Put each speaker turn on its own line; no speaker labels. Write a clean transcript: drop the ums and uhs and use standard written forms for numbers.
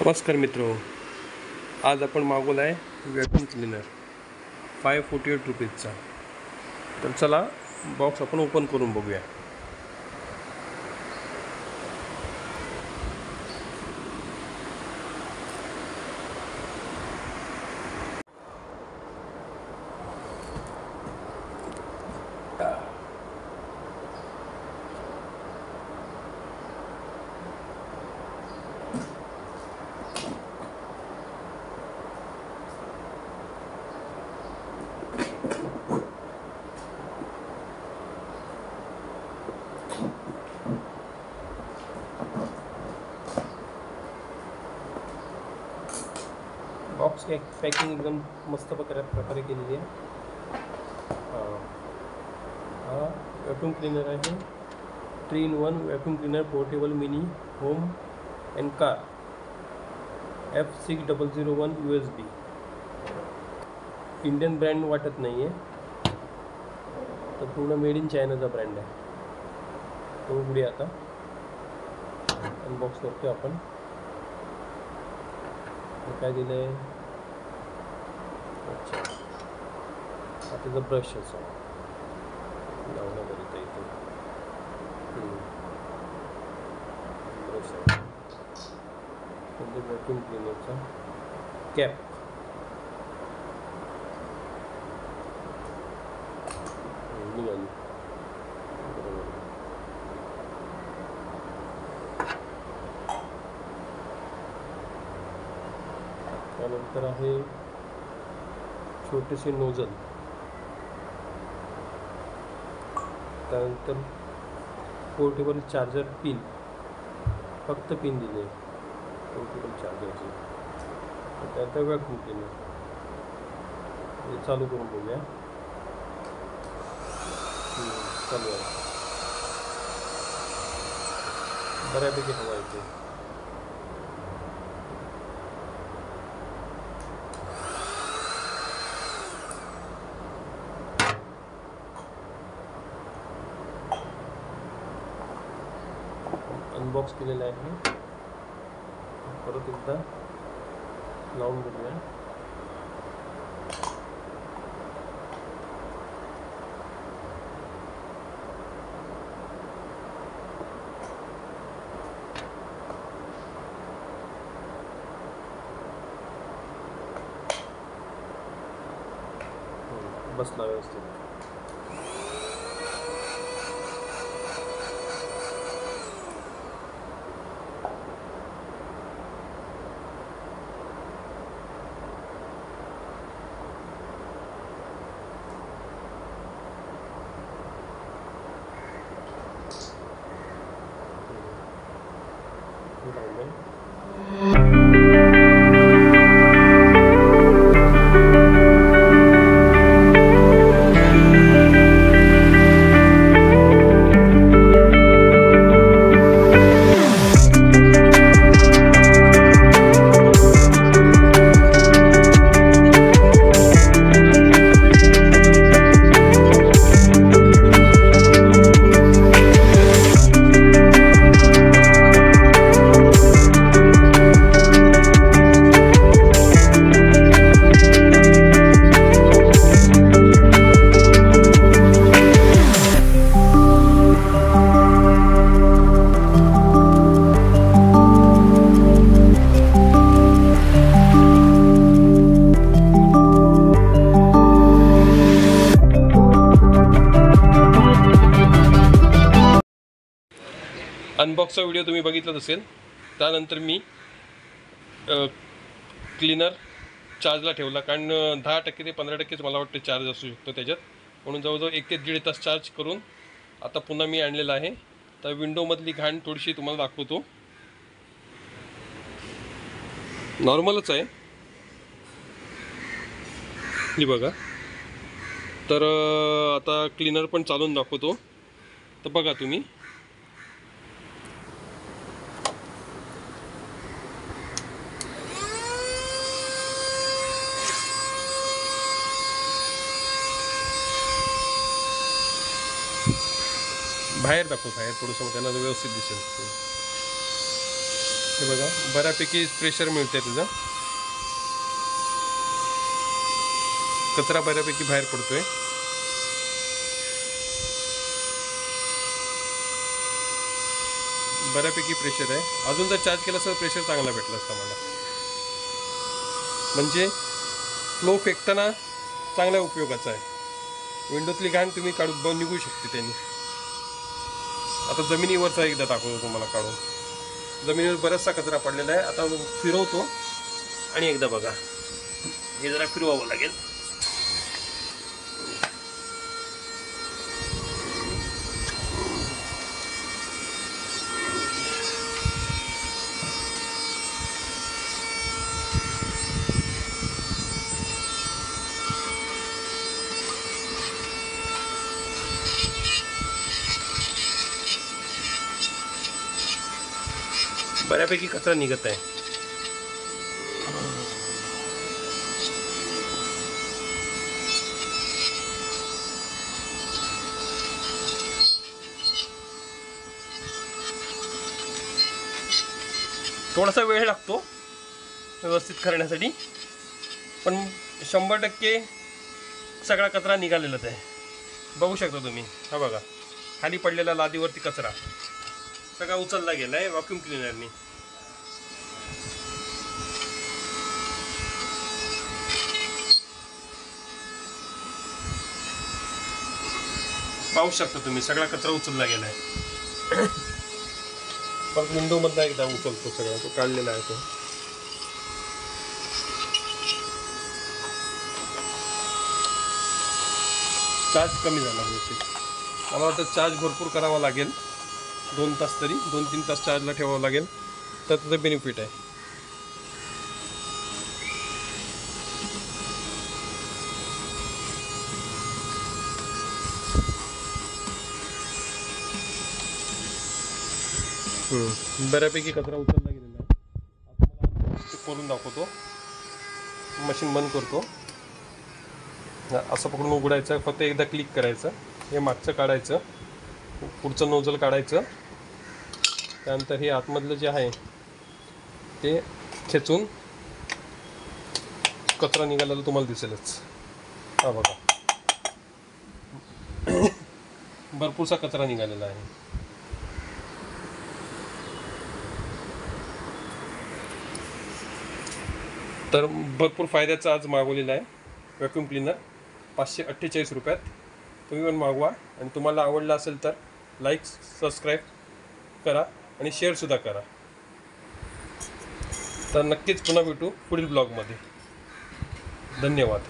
नमस्कार मित्रो, आज आपण मागवला आहे वॅक्यूम क्लीनर 548 रुपीजचा. तर चला बॉक्स आपण ओपन करून बघूया. बॉक्स पॅकिंग एकदम मस्त प्रकारे केलेली आहे. हा वॅक्यूम क्लीनर आहे. 3-in-1 vacuum cleaner portable mini home and car F6001 USB. Indian brand वाटत नाही आहे, तर पूर्ण मेड इन चायनाचा ब्रँड आहे. तो उघडूया आता. अनबॉक्स करतो आपण. काय दिलं आहे? अच्छा, हा त्याचा ब्रश असा लावण्याकरिता इथे ब्रश आहे. म्हणजे वॅक्यूम क्लीनरचा कॅप. निघाली बरोबर. त्यानंतर आहे छोटेसे नोझल. त्यानंतर पोर्टेबल चार्जर पिन, फक्त पिन दिले पोर्टेबल चार्जरची. त्यानंतर वॅक्यूम क्लीनर. हे चालू करून बघूया. चालू आहे, बऱ्यापैकी हवा येते. अनबॉक्स केलेला आहे. परत एकदा लावून बघूया. बसला व्यवस्थित. अनबॉक्सचा व्हिडिओ तुम्ही बघितलाच असेल. त्यानंतर मी क्लीनर चार्जला ठेवला, कारण 10% ते 15% मला वाटतं चार्ज असू शकतो त्याच्यात. म्हणून जवळजवळ 1 ते 1.5 तास चार्ज करून आता पुन्हा मी आणलेला आहे. तर विंडोमधली घाण थोडीशी तुम्हाला दाखवतो. नॉर्मलच आहे ही बघा. तर आता क्लीनर पण चालून दाखवतो. तर बघा तुम्ही. बाहेर दाखव, बाहेर थोडंसं त्यांना व्यवस्थित दिसेल. हे बघा बऱ्यापैकी प्रेशर मिळते तुझं, कचरा बऱ्यापैकी बाहेर पडतोय. बऱ्यापैकी प्रेशर आहे. अजून जर चार्ज केला असता तर प्रेशर चांगला भेटला असता मला. म्हणजे फ्लो फेकताना चांगल्या उपयोगाचा आहे. विंडोतली घाण तुम्ही काढून निघू शकते त्यांनी. आता जमिनीवरचा एकदा दाखवतो तुम्हाला काढून. जमिनीवर बराचसा कचरा पडलेला आहे. आता फिरवतो आणि एकदा बघा, हे जरा फिरवावं लागेल. बऱ्यापैकी कचरा निघत आहे. थोडासा वेळ लागतो व्यवस्थित करण्यासाठी, पण 100% सगळा कचरा निघालेलाच आहे. बघू शकता तुम्ही. हा बघा, खाली पडलेला लादीवरती कचरा सगळा उचलला गेला आहे व्हॅक्यूम क्लिनरनी. पाहू शकता तुम्ही, सगळा कचरा उचलला गेला आहे. पण विंडो मधला एकदा उचलतो सगळा, तो काढलेला आहे तो. चार्ज कमी झाला बहुतेक. मला वाटतं चार्ज भरपूर करावा लागेल, 2 तास तरी, 2-3 तास चार्जला ठेवावं लागेल, तर त्याचं बेनिफिट आहे. बऱ्यापैकी कचरा उचलला गेलेला आहे. आता मला करून दाखवतो. मशीन बंद करतो. असं पकडून उघडायचं, फक्त एकदा क्लिक करायचं. हे मागचं काढायचं, पुढचं नोझल काढायचं. त्यानंतर हे आतमधलं जे आहे ते खेचून कचरा निघालेला तुम्हाला दिसेलच. हा बघा, भरपूरसा कचरा निघालेला आहे. तर भरपूर फायद्याचा आज मागवलेला आहे व्हॅक्यूम क्लीनर 548 रुपयात. तुम्ही पण मागवा, आणि तुम्हाला आवडला असेल तर लाईक, सबस्क्राईब करा आणि शेअरसुद्धा करा. तर नक्कीच पुन्हा भेटू पुढील ब्लॉगमध्ये. धन्यवाद.